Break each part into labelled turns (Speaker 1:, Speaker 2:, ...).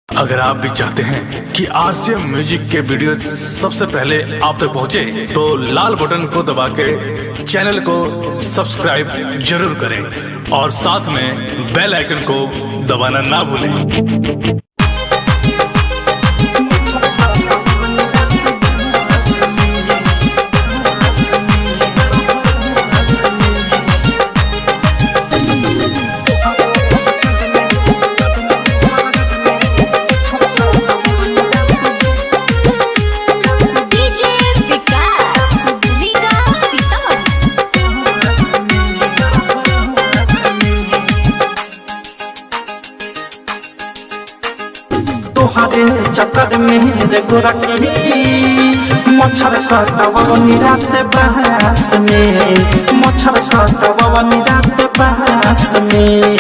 Speaker 1: अगर आप भी चाहते हैं कि आरसीएम म्यूजिक के वीडियो सबसे पहले आप तक पहुंचे, तो लाल बटन को दबा के चैनल को सब्सक्राइब जरूर करें और साथ में बेल आइकन को दबाना ना भूलें।
Speaker 2: तोहरे चक्कर में रे गोरकी मच्छर काटवनी रात बहस में, मच्छर काटवनी रात बहस में।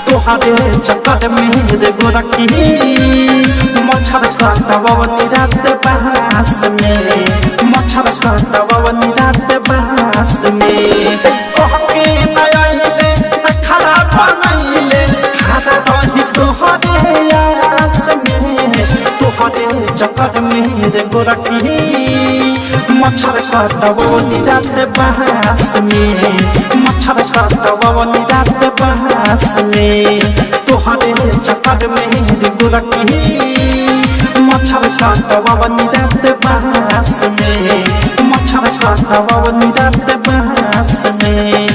Speaker 2: तोहरे चक्कर में रे गोरकी मच्छर काटवनी रात बहस में, मच्छर काटवनी रात बहस में। कहके नया खराब बनैले खाना रही तोहरे आस में, तोहरे चक्कर में रे गोरकी मच्छर काटवनी रात बहस में, मच्छर काटवनी रात बहस में। तोहरे चक्कर में रे गोरकी मच्छर काटवनी रात बहस में, मच्छर काटवनी रात बहस में।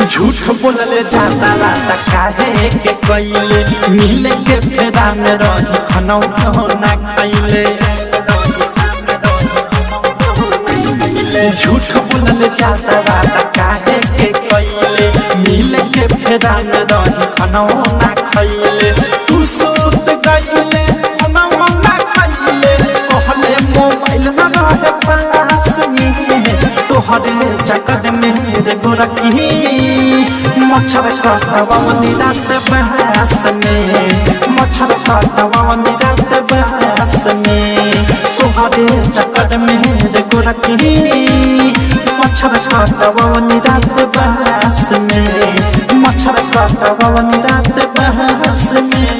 Speaker 2: झूठ बोलले जाता रात काहे के कइले, मिले के फेरा में रही खनौ ना खइले। झूठ बोलले जाता रात काहे के कइले, मिले के फेरा में रही खनौ ना खइले। तू सोत गइले खनौ ना खइले, कहले मोबाइल में रहे पास में। तोहरे चक्कर में रे गोरकी मच्छर काटवनी रात बहस में, मच्छर काटवनी रात बहस में। तोहरे चक्कर में रे गोरकी मच्छर काटवनी रात बहस में, मच्छर काटवनी रात बहस में।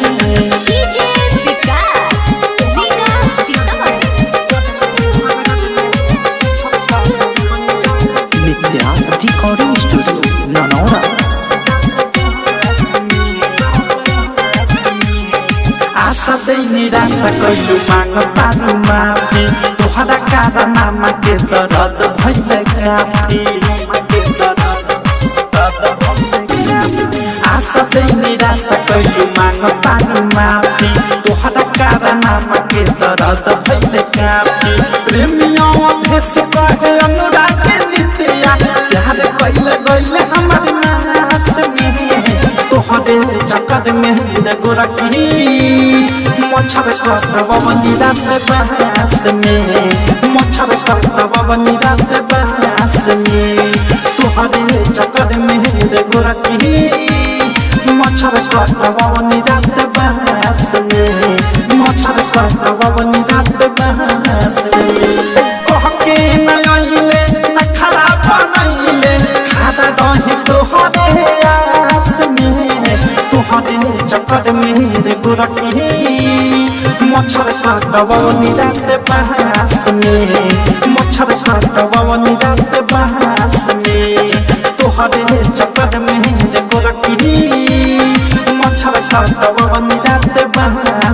Speaker 3: Recording studio Nanaura.
Speaker 2: आशा दे निराशा कैलू मांग तारू माफी, तोहरा कारनामा के दर्द भइले काफी। आशा दे निराशा कैलू मांग तारू माफी, तोहरा कारनामा के दर्द भइले काफी। प्रेमियों देश कहे अनुराग नित्या, प्यार कैले गइले हमारी नास में। तोहरे चक्कर में रे गोरकी मच्छर काटवनी रात बहस में, मच्छर काटवनी रात बहस में। तोहरे चक्कर में रे गोरकी मच्छर काटवनी रात बहस में, मच्छर काटवनी रात बहस में। कहके नइले खराब बनैले खाना रही तोहरे आस में। तोहरे चक्कर में रे गोरकी मच्छर काटवनी रात बहस में, मच्छर काटवनी रात बहस में। तोहरे चक्कर में रे गोरकी मच्छर काटवनी रात बहस